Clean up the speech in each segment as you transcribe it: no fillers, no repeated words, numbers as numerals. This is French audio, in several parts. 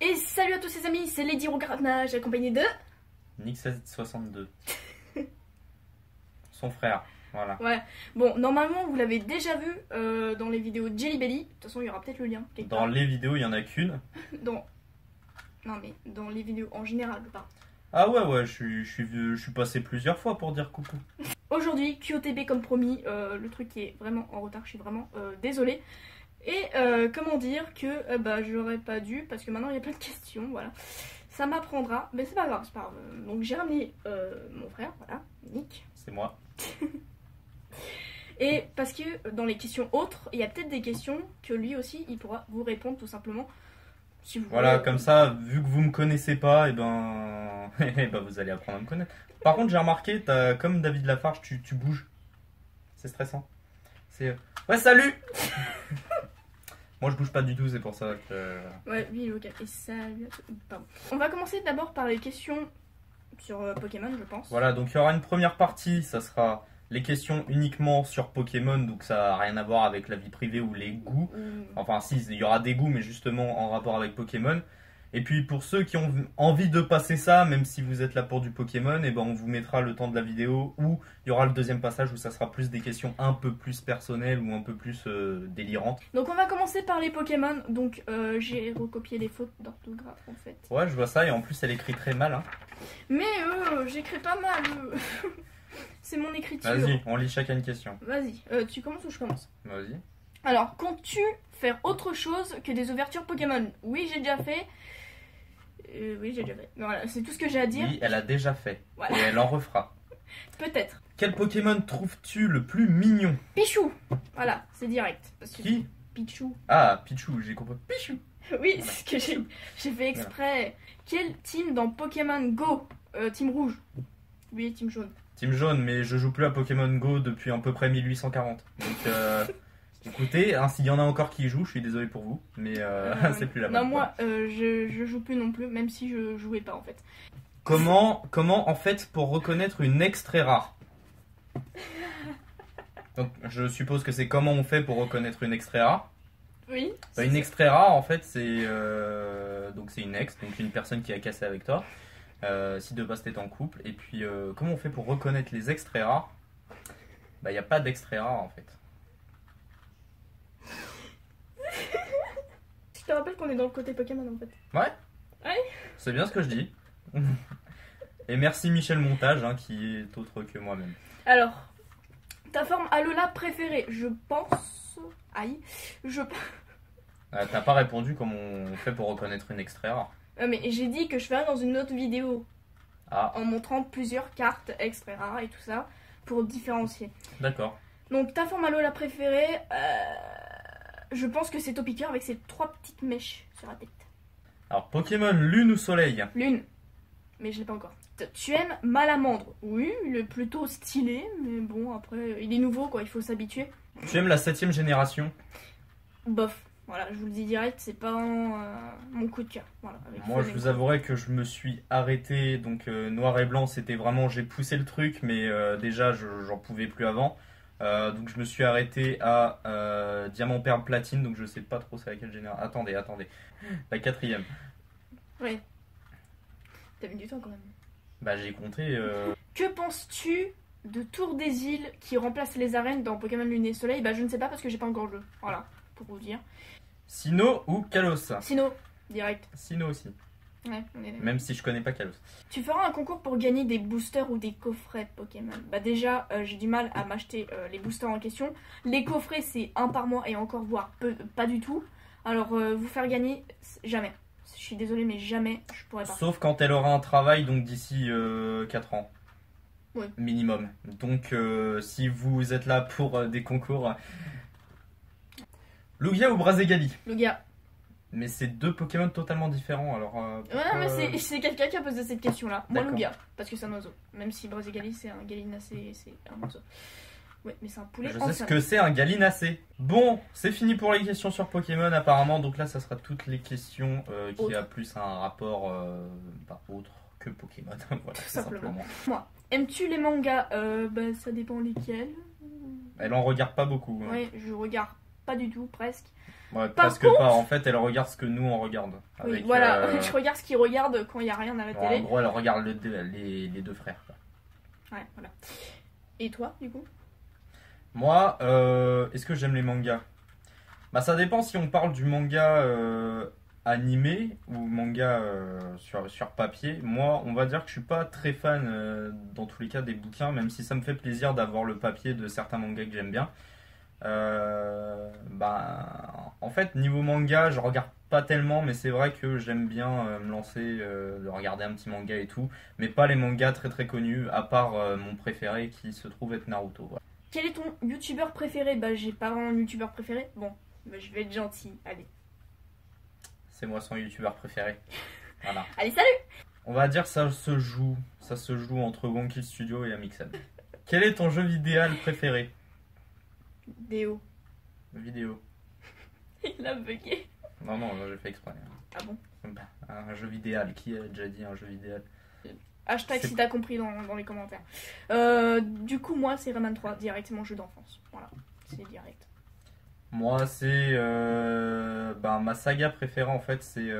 Et salut à tous les amis, c'est Lady Rogarnage accompagné de... Nix62. Son frère, voilà. Ouais, bon, normalement vous l'avez déjà vu dans les vidéos de Jelly Belly. De toute façon, il y aura peut-être le lien. Dans les vidéos, il n'y en a qu'une. Non mais dans les vidéos en général, pas. Ah ouais, je suis passé plusieurs fois pour dire coucou. Aujourd'hui, QOTB comme promis, le truc qui est vraiment en retard, je suis vraiment désolée. Et comment dire que bah j'aurais pas dû, parce que maintenant il y a plein de questions, voilà. Ça m'apprendra, mais c'est pas grave, c'est pas grave. Donc j'ai ramené mon frère, voilà, Nick. C'est moi. Et parce que dans les questions autres, il y a peut-être des questions que lui aussi, il pourra vous répondre tout simplement. Si vous Voilà, voulez. comme ça, vu que vous me connaissez pas, et ben, vous allez apprendre à me connaître. Par contre, j'ai remarqué, comme David Lafarge, tu bouges. C'est stressant. C'est ouais, salut. Moi, je bouge pas du tout, c'est pour ça que. Ouais, oui, ok. Et salut à tous. Pardon. On va commencer d'abord par les questions sur Pokémon, je pense. Voilà, donc il y aura une première partie, ça sera les questions uniquement sur Pokémon, donc ça n'a rien à voir avec la vie privée ou les goûts. Enfin, si, il y aura des goûts, mais justement en rapport avec Pokémon. Et puis pour ceux qui ont envie de passer ça, même si vous êtes là pour du Pokémon, et ben on vous mettra le temps de la vidéo où il y aura le deuxième passage où ça sera plus des questions un peu plus personnelles ou un peu plus délirantes. Donc on va commencer par les Pokémon. Donc j'ai recopié les fautes d'orthographe en fait. Ouais, je vois ça, et en plus elle écrit très mal. Hein. Mais j'écris pas mal. C'est mon écriture. Vas-y, on lit chacun une question. Vas-y, tu commences ou je commence? Vas-y. Alors, comptes-tu faire autre chose que des ouvertures Pokémon? Oui, j'ai déjà fait. Oui, j'ai déjà fait. Voilà, c'est tout ce que j'ai à dire. Oui, elle a déjà fait. Voilà. Et elle en refera. Peut-être. Quel Pokémon trouves-tu le plus mignon? Pichou. Voilà, c'est direct. Parce que Qui? Pichou. Ah, Pichou, j'ai compris. Pichou. Oui, c'est ce que j'ai fait exprès. Quel team dans Pokémon Go? Team rouge. Oui, team jaune. Team jaune, mais je joue plus à Pokémon Go depuis à peu près 1840. Donc, écoutez, hein, s'il y en a encore qui y jouent, je suis désolé pour vous, mais c'est plus la Non, mode. moi, je joue plus non plus, même si je jouais pas en fait. Comment en fait pour reconnaître une ex très rare? Donc, je suppose que c'est comment on fait pour reconnaître une ex très rare. Oui. Bah, une ex très rare, en fait, c'est donc c'est une ex, donc une personne qui a cassé avec toi. Si de base t'es en couple. Et puis, comment on fait pour reconnaître les ex très rares? Bah, il n'y a pas d'ex très rare en fait. Je te rappelle qu'on est dans le côté Pokémon en fait. Ouais. Ouais. C'est bien ce que je dis. Et merci Michel Montage, hein, qui est autre que moi-même. Alors, ta forme Alola préférée? Je pense. Aïe. T'as pas répondu comment on fait pour reconnaître une ex très rare. Mais j'ai dit que je ferai dans une autre vidéo. Ah. En montrant plusieurs cartes extra rares et tout ça. Pour différencier. D'accord. Donc, ta forme Alola préférée? Je pense que c'est Topiqueur avec ses 3 petites mèches sur la tête. Alors, Pokémon Lune ou Soleil? Lune. Mais je l'ai pas encore. Tu aimes Malamandre? Oui, il est plutôt stylé, mais bon, après, il est nouveau, quoi, il faut s'habituer. Tu aimes la 7ème génération? Bof. Voilà, je vous le dis direct, c'est pas mon coup de cœur. Voilà, moi, je vous avouerai que je me suis arrêté, donc noir et blanc, c'était vraiment, j'ai poussé le truc, mais déjà, j'en pouvais plus avant. Donc je me suis arrêté à Diamant, Perle, Platine, donc je sais pas trop c'est laquelle génération. Attendez, la 4ème. Ouais. T'as mis du temps quand même. Bah j'ai compté. Que penses-tu de Tour des Îles qui remplace les arènes dans Pokémon Lune et Soleil? Bah je ne sais pas parce que j'ai pas encore le jeu. Voilà, pour vous dire. Sinnoh ou Kalos? Sinnoh, direct. Sinnoh aussi. Ouais, on est d'accord. Même si je connais pas Kalos. Tu feras un concours pour gagner des boosters ou des coffrets Pokémon? Bah déjà, j'ai du mal à m'acheter les boosters en question. Les coffrets, c'est un par mois et encore, voire pas du tout. Alors, vous faire gagner, jamais. Je suis désolée, mais jamais, je pourrais pas. Sauf quand elle aura un travail, donc d'ici 4 ans. Ouais. Minimum. Donc si vous êtes là pour des concours... Lugia ou Braségali? Lugia. Mais c'est deux Pokémon totalement différents, alors... Ouais, mais c'est quelqu'un qui a posé cette question-là. Moi, D'accord. Lugia, parce que c'est un oiseau. Même si Braségali, c'est un Gallinacé, c'est un oiseau. Ouais, mais c'est un poulet Je en sais ce salle. que c'est un Gallinacé. Bon, c'est fini pour les questions sur Pokémon apparemment. Donc là, ça sera toutes les questions qui Autre. a plus un rapport autre que Pokémon. Voilà, tout simplement. simplement. Moi, aimes-tu les mangas? Bah, ça dépend lesquels. Elle en regarde pas beaucoup. Hein. Ouais, je regarde pas du tout, presque. Ouais, Par presque contre- pas. En fait, elle regarde ce que nous on regarde. Oui, Avec, voilà, je regarde ce qu'ils regardent quand il n'y a rien à la genre, en télé. gros, elle regarde les deux frères. Quoi. Ouais, voilà. Et toi, du coup? Moi, est-ce que j'aime les mangas? Bah, ça dépend si on parle du manga animé ou manga sur papier. Moi, on va dire que je suis pas très fan dans tous les cas des bouquins, même si ça me fait plaisir d'avoir le papier de certains mangas que j'aime bien. Bah, en fait, niveau manga, je regarde pas tellement, mais c'est vrai que j'aime bien me lancer, de regarder un petit manga et tout, mais pas les mangas très très connus, à part mon préféré qui se trouve être Naruto. Voilà. Quel est ton youtubeur préféré? Bah, j'ai pas vraiment de youtubeur préféré. Bon, bah, je vais être gentil. Allez. C'est moi son youtubeur préféré. Voilà. Allez, salut! On va dire ça se joue entre Wonky Studio et Amixem. Quel est ton jeu vidéo préféré? Déo. Vidéo. Il a bugué. Non, non, j'ai fait exprès. Ah bon? Un jeu vidéo. Qui a déjà dit un jeu vidéo? Hashtag si t'as compris dans les commentaires. Du coup, moi, c'est Rayman 3, direct, c'est mon jeu d'enfance. Voilà, c'est direct. Moi, c'est ma saga préférée en fait, c'est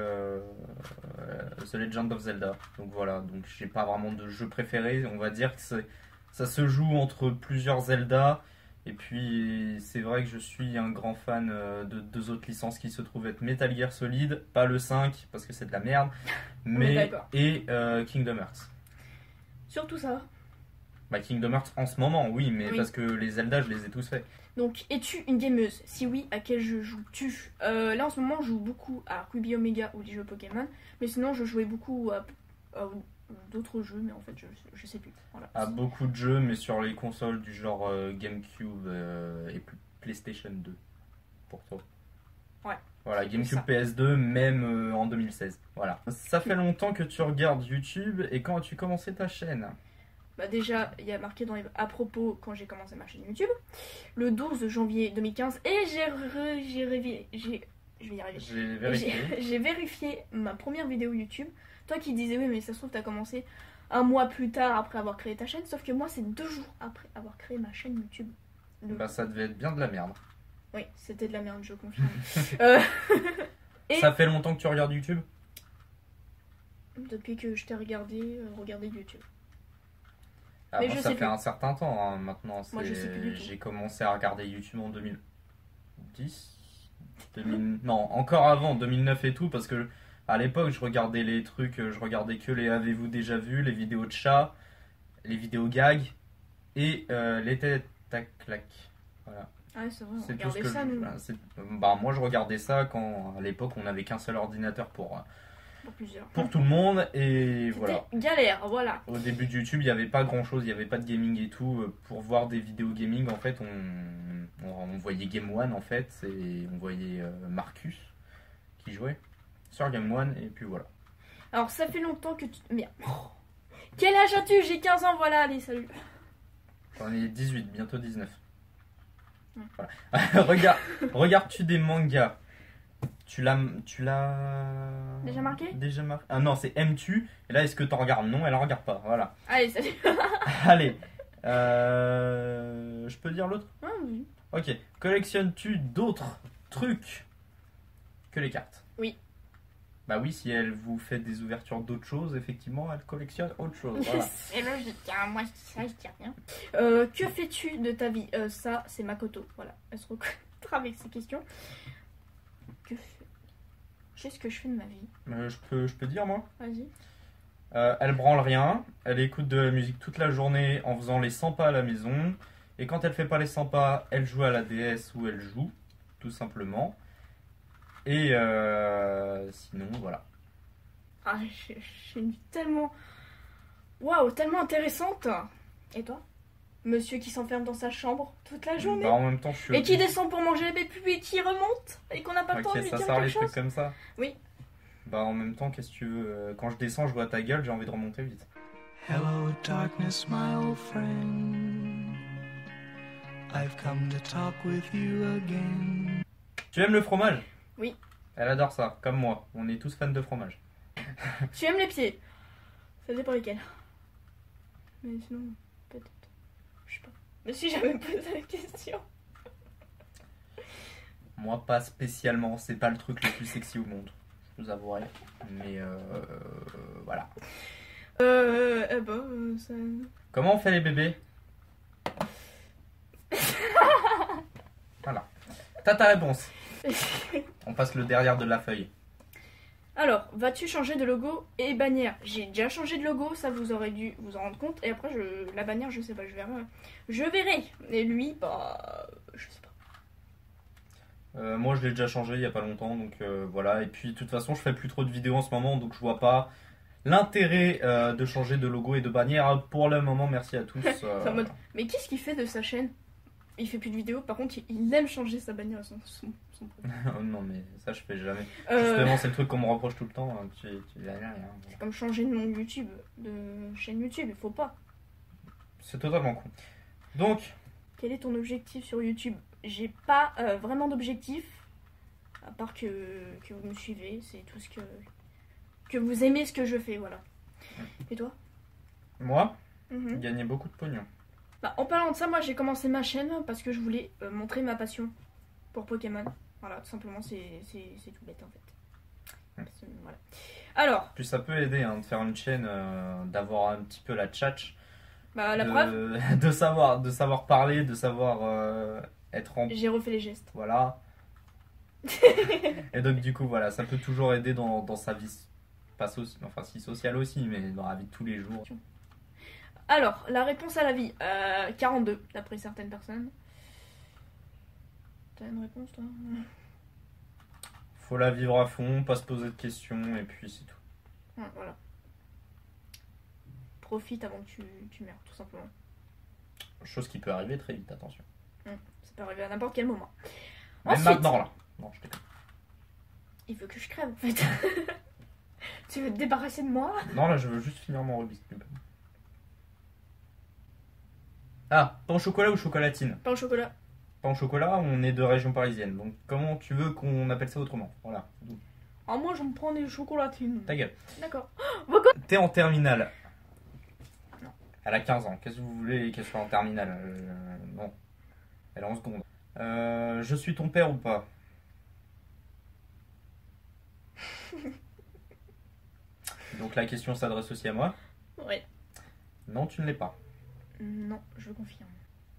The Legend of Zelda. Donc voilà, donc j'ai pas vraiment de jeu préféré. On va dire que ça se joue entre plusieurs Zelda. Et puis c'est vrai que je suis un grand fan de deux autres licences qui se trouvent être Metal Gear Solid, pas le 5 parce que c'est de la merde, mais et Kingdom Hearts. Surtout ça. Bah Kingdom Hearts en ce moment, oui, mais Oui. parce que les Zelda, je les ai tous faits. Donc, es-tu une gameuse? Si oui, à quel jeu joues-tu? Là, en ce moment, je joue beaucoup à Ruby Omega ou des jeux Pokémon. Mais sinon, je jouais beaucoup à d'autres jeux, mais en fait, je sais plus. Voilà. À beaucoup de jeux, mais sur les consoles du genre GameCube et PlayStation 2, pour toi. Ouais. Voilà, c'est GameCube ça. PS2, même en 2016. Voilà. Ça fait longtemps que tu regardes YouTube, et quand as-tu commencé ta chaîne? Bah déjà, il y a marqué dans les à propos quand j'ai commencé ma chaîne YouTube, le 12 janvier 2015, et je vais y arriver. J'ai vérifié. J'ai vérifié ma première vidéo YouTube. Toi qui disais oui, mais ça se trouve t'as commencé un mois plus tard après avoir créé ta chaîne, sauf que moi c'est 2 jours après avoir créé ma chaîne YouTube. Bah ça devait être bien de la merde. Oui, c'était de la merde, je confirme. Et- Ça fait longtemps que tu regardes YouTube? Depuis que je t'ai regardé YouTube. Ah, Mais moi, je ça sais fait plus. un certain temps maintenant. Moi, je sais plus du tout. J'ai commencé à regarder YouTube en 2010. Non, encore avant, 2009 et tout, parce que à l'époque, je regardais les trucs, je regardais que les Avez-vous déjà vu, les vidéos de chats, les vidéos gags et les têtes à claque. Voilà. Ah, c'est vrai, on C'est tout ce regardait que ça, nous, moi, je regardais ça quand à l'époque, on n'avait qu'un seul ordinateur pour plusieurs. tout le monde et voilà. C'était galère, voilà. Au début de YouTube, il n'y avait pas grand chose, il n'y avait pas de gaming et tout. Pour voir des vidéos gaming, en fait, on voyait Game One en fait, et on voyait Marcus qui jouait sur Game One, et puis voilà. Alors, ça fait longtemps que tu... Merde. Quel âge as-tu? J'ai 15 ans, voilà, allez, salut. J'en ai 18, bientôt 19. Ouais. Voilà. Regardes-tu des mangas? Tu l'as Déjà marqué? Ah non, c'est aimes-tu? Et là, est-ce que t'en regardes? Non, elle en regarde pas. Voilà. Allez, salut. Allez. Je peux dire l'autre? Ah, oui. Ok. Collectionnes-tu d'autres trucs que les cartes? Oui. Bah oui, si elle vous fait des ouvertures d'autres choses, effectivement, elle collectionne autre chose. Voilà. C'est logique, hein, moi ça je dis rien. Que fais-tu de ta vie? Ça, c'est Makoto, voilà. Elle se reconnaîtra avec ces questions. Qu'est-ce que je fais de ma vie? Je peux dire, moi? Vas-y. Elle branle rien, elle écoute de la musique toute la journée en faisant les 100 pas à la maison. Et quand elle fait pas les 100 pas, elle joue à la DS où elle joue, tout simplement. Et sinon, voilà. Ah, j'ai une vie tellement... Waouh, tellement intéressante. Et toi? Monsieur qui s'enferme dans sa chambre toute la journée. Bah, en même temps, je suis Et qui descend pour manger et puis qui remonte et qu'on n'a pas le temps de Ok, lui ça dire sort quelque les trucs chose. comme ça. Oui. Bah, en même temps, qu'est-ce que tu veux? Quand je descends, je vois ta gueule, j'ai envie de remonter vite. Hello, darkness, my old friend. I've come to talk with you again. Tu aimes le fromage? Oui. Elle adore ça, comme moi. On est tous fans de fromage. Tu aimes les pieds? Ça dépend lesquels. Mais sinon, peut-être. Je sais pas. Je me suis jamais posé la question. Moi, pas spécialement. C'est pas le truc le plus sexy au monde, je vous avouerai. Mais voilà. Ça... Comment on fait les bébés? Voilà. T'as ta réponse. On passe le derrière de la feuille. Alors, vas-tu changer de logo et bannière? J'ai déjà changé de logo, ça vous aurez dû vous en rendre compte. Et après, la bannière, je sais pas, je verrai. Je verrai. Et lui, bah, je sais pas. Moi, je l'ai déjà changé il y a pas longtemps, donc voilà. Et puis, de toute façon, je fais plus trop de vidéos en ce moment, donc je vois pas l'intérêt de changer de logo et de bannière. Pour le moment, merci à tous. C'est en mode, mais qu'est-ce qu'il fait de sa chaîne? Il fait plus de vidéos, par contre, il aime changer sa bannière à son Oh non, mais ça, je fais jamais. Justement, c'est le truc qu'on me reproche tout le temps. Tu verras rien. C'est comme changer de nom de YouTube, de chaîne YouTube, il faut pas. C'est totalement con. Donc, Quel est ton objectif sur YouTube? J'ai pas vraiment d'objectif, à part que vous me suivez, c'est tout ce que vous aimez ce que je fais, voilà. Et toi? moi, Mhm. gagner beaucoup de pognon. Bah, en parlant de ça, moi j'ai commencé ma chaîne parce que je voulais montrer ma passion pour Pokémon. Voilà, tout simplement, c'est tout bête en fait. Voilà. Alors, Puis ça peut aider de faire une chaîne, d'avoir un petit peu la tchatch. bah, la preuve, De savoir parler, de savoir être en... j'ai refait les gestes. Voilà. Et donc du coup, voilà, ça peut toujours aider dans sa vie, pas enfin si sociale aussi, mais dans la vie de tous les jours. Alors, la réponse à la vie, 42, d'après certaines personnes. T'as une réponse, toi? Faut la vivre à fond, pas se poser de questions, et puis c'est tout. Ouais, voilà. Profite avant que tu meurs, tout simplement. Chose qui peut arriver très vite, attention. Ça peut arriver à n'importe quel moment. Même Ensuite, maintenant, là. Non, je déconne. il veut que je crève, en fait. Tu veux te débarrasser de moi? Non, là, je veux juste finir mon Rubik's Cube. Ah, pain au chocolat ou chocolatine? Pain au chocolat. Pain au chocolat, on est de région parisienne. Donc, comment tu veux qu'on appelle ça autrement? Voilà. Ah, moi, je me prends des chocolatines. Ta gueule. D'accord. T'es en terminale. Non. Elle a 15 ans. Qu'est-ce que vous voulez qu'elle soit en terminale? Non. Elle est en seconde. Je suis ton père ou pas? Donc la question s'adresse aussi à moi. Ouais. Non, tu ne l'es pas. Non, je confirme.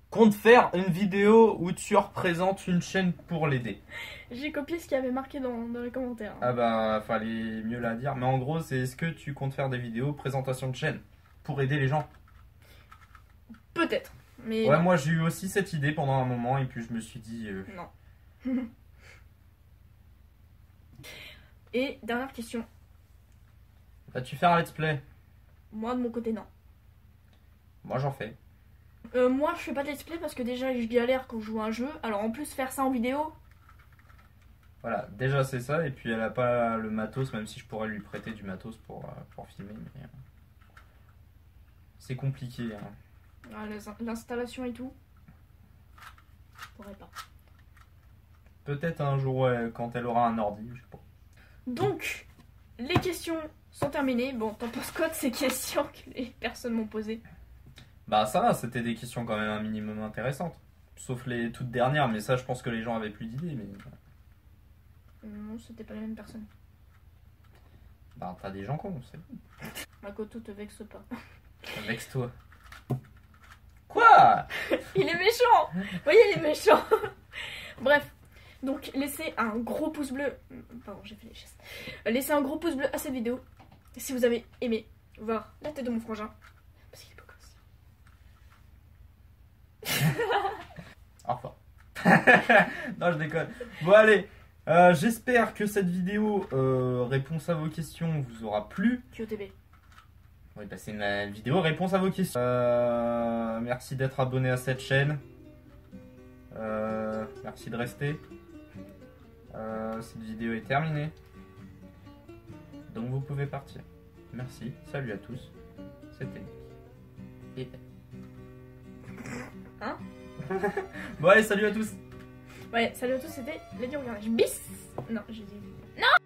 Compte faire une vidéo où tu représentes une chaîne pour l'aider. J'ai copié ce qu'il y avait marqué dans les commentaires. Ah bah, fallait mieux la dire. Mais en gros, c'est est-ce que tu comptes faire des vidéos présentation de chaîne pour aider les gens? Peut-être. Mais Ouais, non. moi j'ai eu aussi cette idée pendant un moment et puis je me suis dit... Non. Et dernière question. Vas-tu faire un let's play? Moi, de mon côté, non. Moi j'en fais. Moi, je fais pas de let's play parce que déjà, je galère quand je joue à un jeu. Alors, en plus, faire ça en vidéo, Voilà, déjà c'est ça, et puis elle a pas le matos, même si je pourrais lui prêter du matos pour filmer, mais c'est compliqué. Hein. l'installation et tout, je pourrais pas. Peut-être un jour, ouais, quand elle aura un ordi, je sais pas. Donc, les questions sont terminées. Bon, t'en penses quoi de ces questions que les personnes m'ont posées? Bah ça va, c'était des questions quand même un minimum intéressantes. Sauf les toutes dernières, mais ça je pense que les gens avaient plus d'idées, mais... Non, c'était pas les mêmes personnes. Bah t'as des gens cons, c'est... Makoto, te vexe pas. Vexe-toi. Quoi? Il est méchant. Vous voyez, il est méchant. Bref, donc laissez un gros pouce bleu. Pardon, j'ai fait les gestes. Laissez un gros pouce bleu à cette vidéo si vous avez aimé voir la tête de mon frangin. Parce qu'il est beau gosse. Au revoir. Non, je déconne. Bon allez, j'espère que cette vidéo réponse à vos questions vous aura plu. QOTB. Oui, bah c'est une vidéo réponse à vos questions. Merci d'être abonné à cette chaîne. Merci de rester. Cette vidéo est terminée. Donc vous pouvez partir. Merci, salut à tous. C'était Nick. Et... Hein? Bon allez, salut à tous. Ouais, salut à tous, c'était Lady Regardage. Bis. Non, j'ai dit... Non.